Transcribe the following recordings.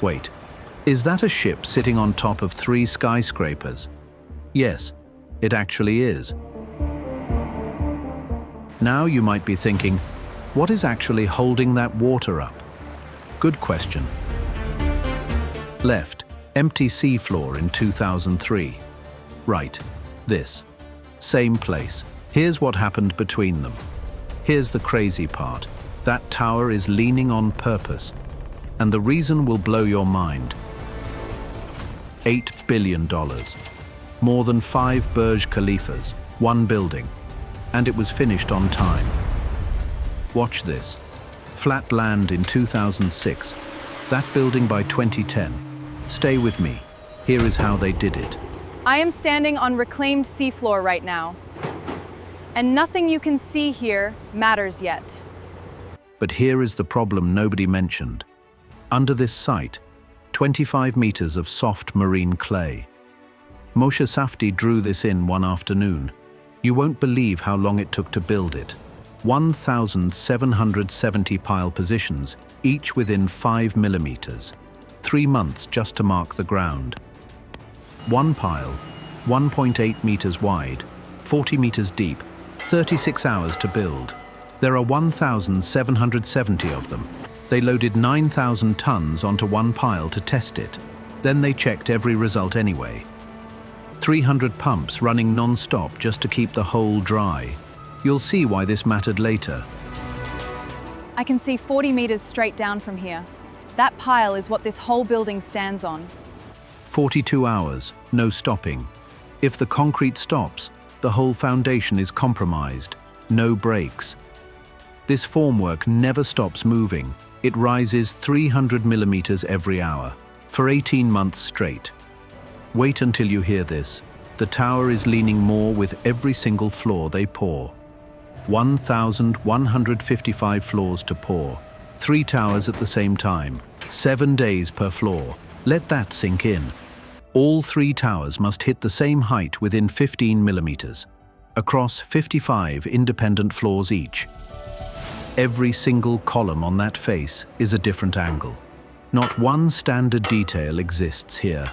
Wait, is that a ship sitting on top of 3 skyscrapers? Yes, it actually is. Now you might be thinking, what is actually holding that water up? Good question. Left, empty seafloor in 2003. Right, this. Same place. Here's what happened between them. Here's the crazy part. That tower is leaning on purpose. And the reason will blow your mind. $8 billion. More than 5 Burj Khalifas, 1 building. And it was finished on time. Watch this. Flat land in 2006. That building by 2010. Stay with me. Here is how they did it. I am standing on reclaimed seafloor right now. And nothing you can see here matters yet. But here is the problem nobody mentioned. Under this site, 25 meters of soft marine clay. Moshe Safdie drew this in one afternoon. You won't believe how long it took to build it. 1,770 pile positions, each within 5 millimeters. 3 months just to mark the ground. One pile, 1.8 meters wide, 40 meters deep, 36 hours to build. There are 1,770 of them. They loaded 9,000 tons onto one pile to test it. Then they checked every result anyway. 300 pumps running non-stop just to keep the hole dry. You'll see why this mattered later. I can see 40 meters straight down from here. That pile is what this whole building stands on. 42 hours, no stopping. If the concrete stops, the whole foundation is compromised. No breaks. This formwork never stops moving. It rises 300 millimeters every hour, for 18 months straight. Wait until you hear this. The tower is leaning more with every single floor they pour. 1,155 floors to pour. 3 towers at the same time. 7 days per floor. Let that sink in. All 3 towers must hit the same height within 15 millimeters, across 55 independent floors each. Every single column on that face is a different angle. Not one standard detail exists here.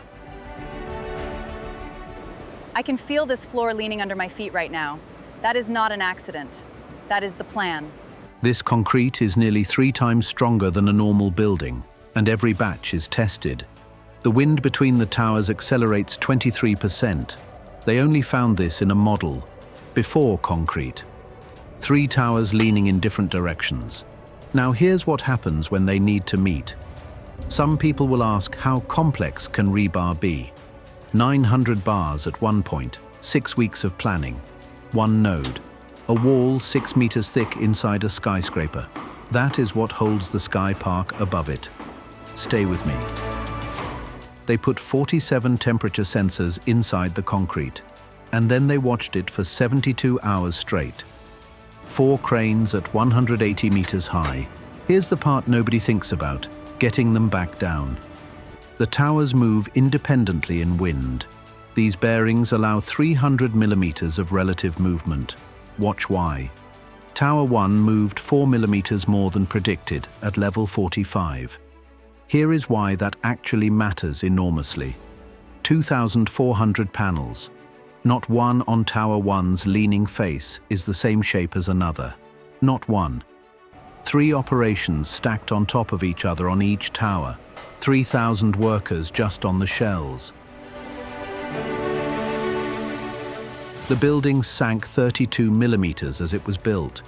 I can feel this floor leaning under my feet right now. That is not an accident. That is the plan. This concrete is nearly 3 times stronger than a normal building, and every batch is tested. The wind between the towers accelerates 23%. They only found this in a model, before concrete. 3 towers leaning in different directions. Now here's what happens when they need to meet. Some people will ask, how complex can rebar be? 900 bars at one point, 6 weeks of planning. 1 node. A wall 6 meters thick inside a skyscraper. That is what holds the SkyPark above it. Stay with me. They put 47 temperature sensors inside the concrete, and then they watched it for 72 hours straight. 4 cranes at 180 meters high. Here's the part nobody thinks about, getting them back down. The towers move independently in wind. These bearings allow 300 millimeters of relative movement. Watch why. Tower 1 moved 4 millimeters more than predicted at level 45. Here is why that actually matters enormously. 2,400 panels. Not one on Tower 1's leaning face is the same shape as another. Not one. 3 operations stacked on top of each other on each tower. 3,000 workers just on the shells. The building sank 32 millimeters as it was built.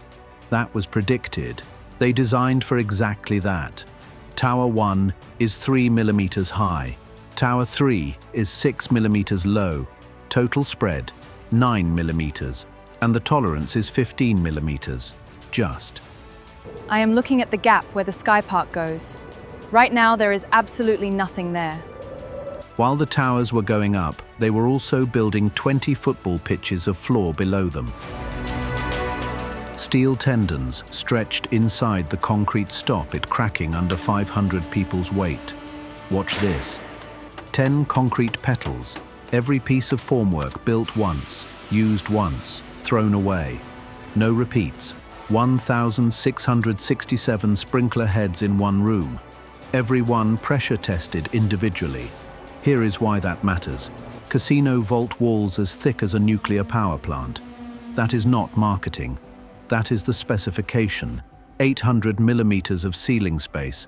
That was predicted. They designed for exactly that. Tower 1 is 3 millimeters high. Tower 3 is 6 millimeters low. Total spread, 9 millimeters. And the tolerance is 15 millimeters. Just. I am looking at the gap where the SkyPark goes. Right now, there is absolutely nothing there. While the towers were going up, they were also building 20 football pitches of floor below them. Steel tendons stretched inside the concrete stop it cracking under 500 people's weight. Watch this. 10 concrete petals, every piece of formwork built once, used once, thrown away. No repeats. 1,667 sprinkler heads in one room. Every one pressure tested individually. Here is why that matters. Casino vault walls as thick as a nuclear power plant. That is not marketing. That is the specification. 800 millimeters of ceiling space.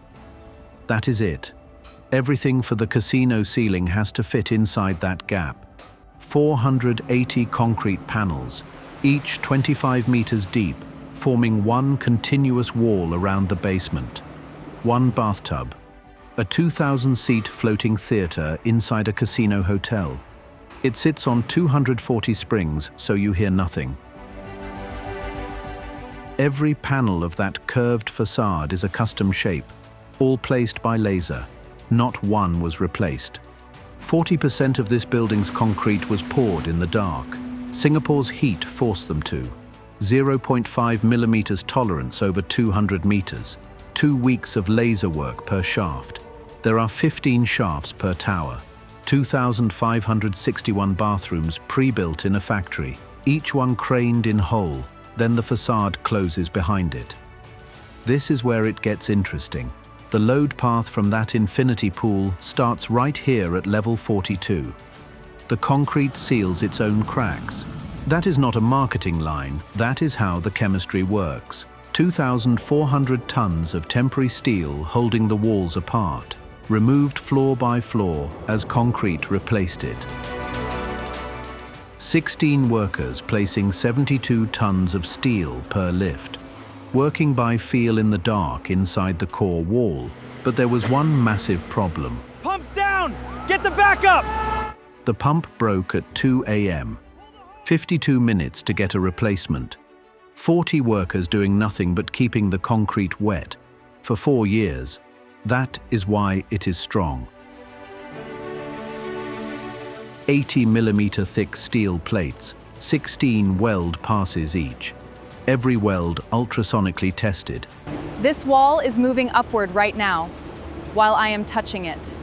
That is it. Everything for the casino ceiling has to fit inside that gap. 480 concrete panels, each 25 meters deep, forming one continuous wall around the basement. One bathtub. A 2,000-seat floating theater inside a casino hotel. It sits on 240 springs, so you hear nothing. Every panel of that curved facade is a custom shape, all placed by laser. Not one was replaced. 40% of this building's concrete was poured in the dark. Singapore's heat forced them to. 0.5 millimeters tolerance over 200 meters. 2 weeks of laser work per shaft. There are 15 shafts per tower. 2,561 bathrooms pre-built in a factory, each one craned in whole. Then the facade closes behind it. This is where it gets interesting. The load path from that infinity pool starts right here at level 42. The concrete seals its own cracks. That is not a marketing line, that is how the chemistry works. 2,400 tons of temporary steel holding the walls apart, removed floor by floor as concrete replaced it. 16 workers placing 72 tons of steel per lift, working by feel in the dark inside the core wall. But there was one massive problem. Pumps down! Get the backup! The pump broke at 2 a.m. 52 minutes to get a replacement. 40 workers doing nothing but keeping the concrete wet for 4 years. That is why it is strong. 80 millimeter thick steel plates, 16 weld passes each. Every weld ultrasonically tested. This wall is moving upward right now, while I am touching it.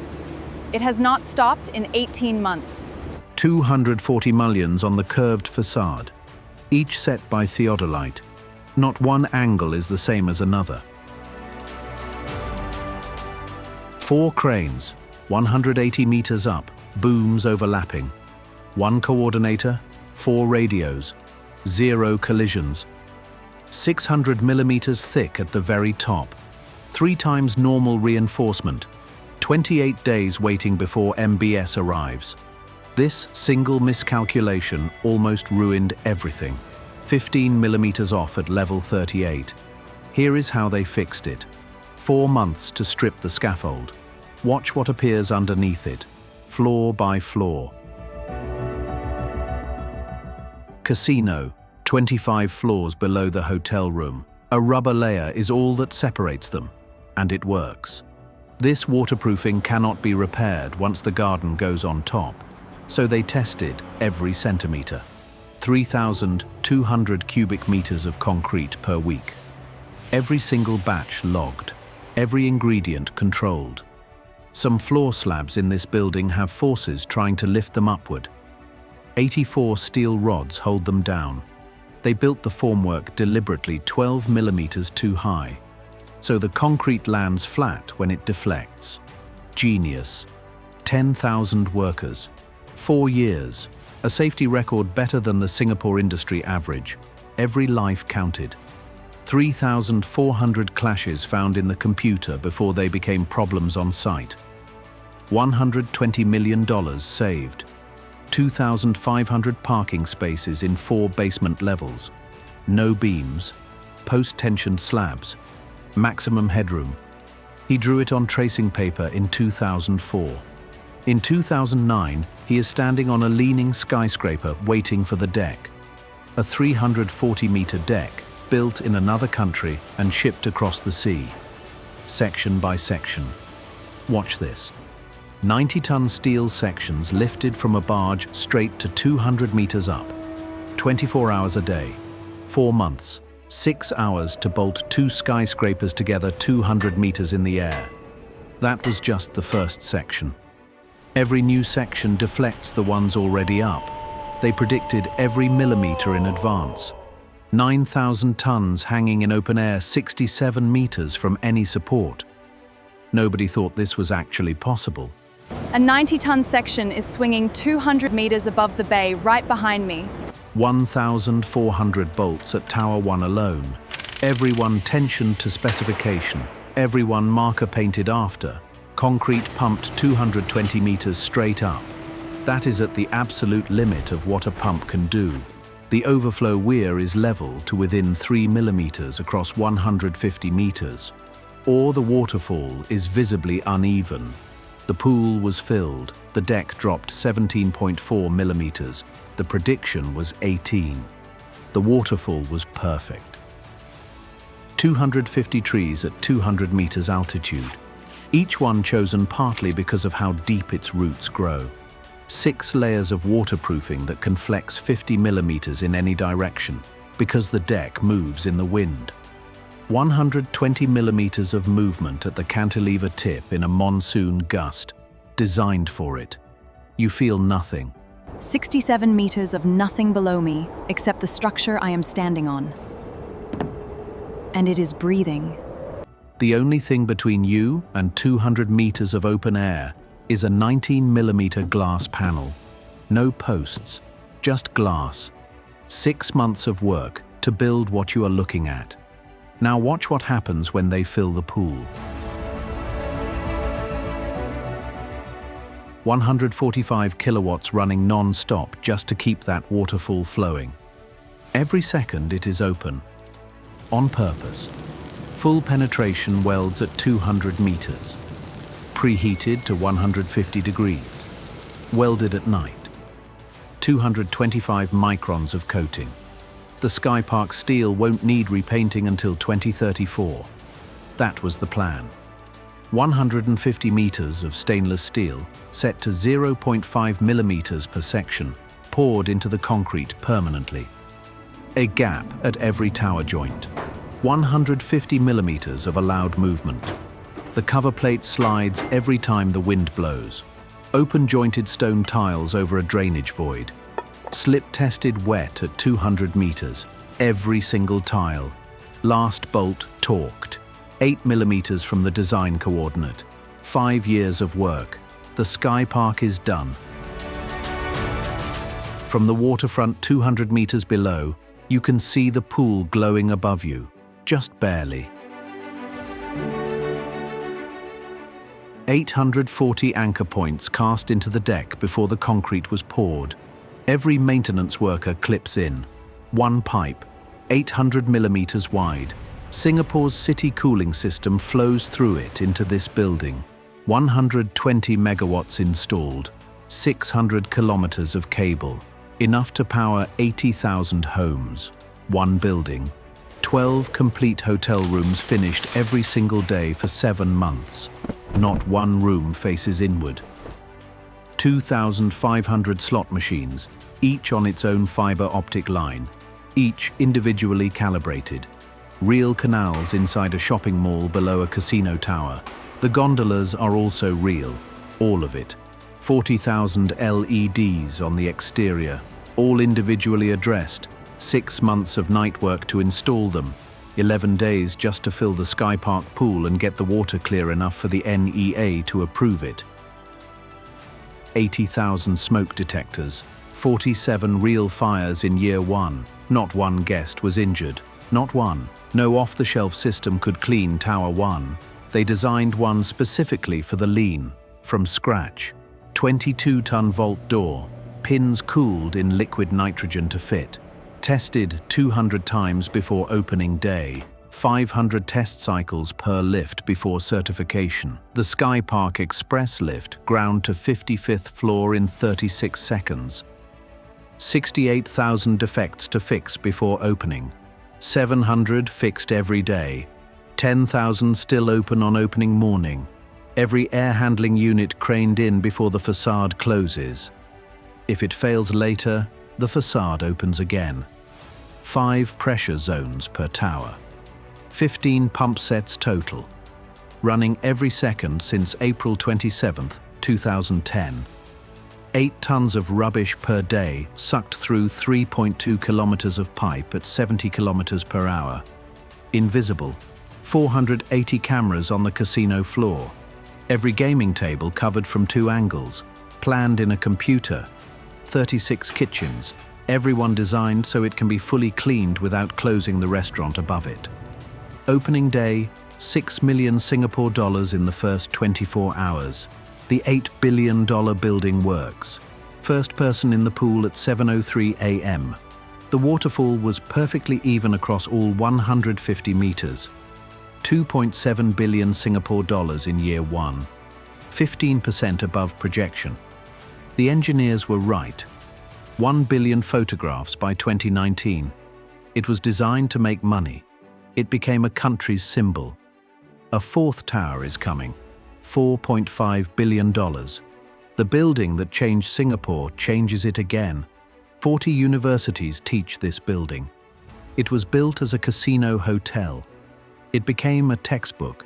It has not stopped in 18 months. 240 mullions on the curved facade, each set by theodolite. Not one angle is the same as another. 4 cranes, 180 meters up, booms overlapping. 1 coordinator, 4 radios, 0 collisions. 600 millimeters thick at the very top. 3 times normal reinforcement. 28 days waiting before MBS arrives. This single miscalculation almost ruined everything. 15 millimeters off at level 38. Here is how they fixed it. 4 months to strip the scaffold. Watch what appears underneath it, floor by floor. Casino, 25 floors below the hotel room. A rubber layer is all that separates them, and it works. This waterproofing cannot be repaired once the garden goes on top, so they tested every centimeter. 3,200 cubic meters of concrete per week. Every single batch logged, every ingredient controlled. Some floor slabs in this building have forces trying to lift them upward. 84 steel rods hold them down. They built the formwork deliberately 12 millimeters too high, so the concrete lands flat when it deflects. Genius. 10,000 workers. 4 years. A safety record better than the Singapore industry average. Every life counted. 3,400 clashes found in the computer before they became problems on site. $120 million saved. 2,500 parking spaces in 4 basement levels. No beams. Post-tensioned slabs. Maximum headroom. He drew it on tracing paper in 2004. In 2009, he is standing on a leaning skyscraper waiting for the deck. A 340-meter deck built in another country and shipped across the sea. Section by section. Watch this. 90-ton steel sections lifted from a barge straight to 200 meters up. 24 hours a day. 4 months. 6 hours to bolt 2 skyscrapers together 200 meters in the air. That was just the first section. Every new section deflects the ones already up. They predicted every millimeter in advance. 9,000 tons hanging in open air 67 meters from any support. Nobody thought this was actually possible. A 90-ton section is swinging 200 meters above the bay right behind me. 1,400 bolts at Tower 1 alone. Everyone tensioned to specification. Everyone marker painted after. Concrete pumped 220 meters straight up. That is at the absolute limit of what a pump can do. The overflow weir is level to within 3 millimeters across 150 meters. Or the waterfall is visibly uneven. The pool was filled. The deck dropped 17.4 millimeters. The prediction was 18. The waterfall was perfect. 250 trees at 200 meters altitude. Each one chosen partly because of how deep its roots grow. 6 layers of waterproofing that can flex 50 millimeters in any direction because the deck moves in the wind. 120 millimeters of movement at the cantilever tip in a monsoon gust, designed for it. You feel nothing. 67 meters of nothing below me, except the structure I am standing on. And it is breathing. The only thing between you and 200 meters of open air is a 19-millimeter glass panel. No posts, just glass. 6 months of work to build what you are looking at. Now watch what happens when they fill the pool. 145 kilowatts running non-stop just to keep that waterfall flowing. Every second it is open. On purpose. Full penetration welds at 200 meters. Preheated to 150 degrees. Welded at night. 225 microns of coating. The SkyPark steel won't need repainting until 2034. That was the plan. 150 meters of stainless steel set to 0.5 millimeters per section, poured into the concrete permanently. A gap at every tower joint. 150 millimeters of allowed movement. The cover plate slides every time the wind blows. Open-jointed stone tiles over a drainage void. Slip-tested wet at 200 meters. Every single tile. Last bolt torqued. 8 millimeters from the design coordinate. 5 years of work. The SkyPark is done. From the waterfront 200 meters below, you can see the pool glowing above you, just barely. 840 anchor points cast into the deck before the concrete was poured. Every maintenance worker clips in. One pipe, 800 millimeters wide. Singapore's city cooling system flows through it into this building. 120 megawatts installed. 600 kilometers of cable. Enough to power 80,000 homes. One building. 12 complete hotel rooms finished every single day for 7 months. Not one room faces inward. 2,500 slot machines, each on its own fiber optic line, each individually calibrated. Real canals inside a shopping mall below a casino tower. The gondolas are also real, all of it. 40,000 LEDs on the exterior, all individually addressed. 6 months of night work to install them. 11 days just to fill the SkyPark pool and get the water clear enough for the NEA to approve it. 80,000 smoke detectors. 47 real fires in year 1. Not one guest was injured. Not one. No off-the-shelf system could clean Tower 1. They designed one specifically for the lean, from scratch. 22-ton vault door. Pins cooled in liquid nitrogen to fit. Tested 200 times before opening day. 500 test cycles per lift before certification. The SkyPark Express lift ground to 55th floor in 36 seconds. 68,000 defects to fix before opening. 700 fixed every day. 10,000 still open on opening morning. Every air handling unit craned in before the facade closes. If it fails later, the facade opens again. 5 pressure zones per tower. 15 pump sets total. Running every second since April 27, 2010. 8 tons of rubbish per day sucked through 3.2 kilometers of pipe at 70 kilometers per hour. Invisible. 480 cameras on the casino floor. Every gaming table covered from 2 angles, planned in a computer. 36 kitchens, everyone designed so it can be fully cleaned without closing the restaurant above it. Opening day, 6 million Singapore dollars in the first 24 hours. The $8 billion building works. First person in the pool at 7:03 a.m. The waterfall was perfectly even across all 150 meters. 2.7 billion Singapore dollars in year 1. 15% above projection. The engineers were right. 1 billion photographs by 2019. It was designed to make money. It became a country's symbol. A 4th tower is coming. $4.5 billion. The building that changed Singapore changes it again. 40 universities teach this building. It was built as a casino hotel. It became a textbook.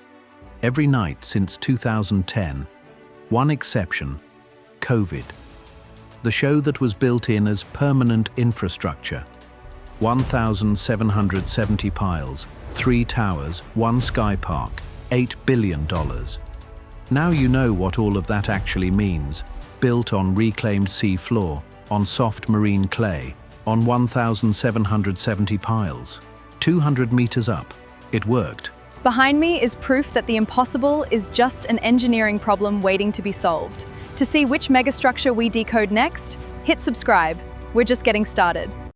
Every night since 2010. One exception, COVID. The show that was built in as permanent infrastructure. 1,770 piles, 3 towers, 1 SkyPark, $8 billion. Now you know what all of that actually means. Built on reclaimed sea floor, on soft marine clay, on 1,770 piles. 200 meters up. It worked. Behind me is proof that the impossible is just an engineering problem waiting to be solved. To see which megastructure we decode next, hit subscribe. We're just getting started.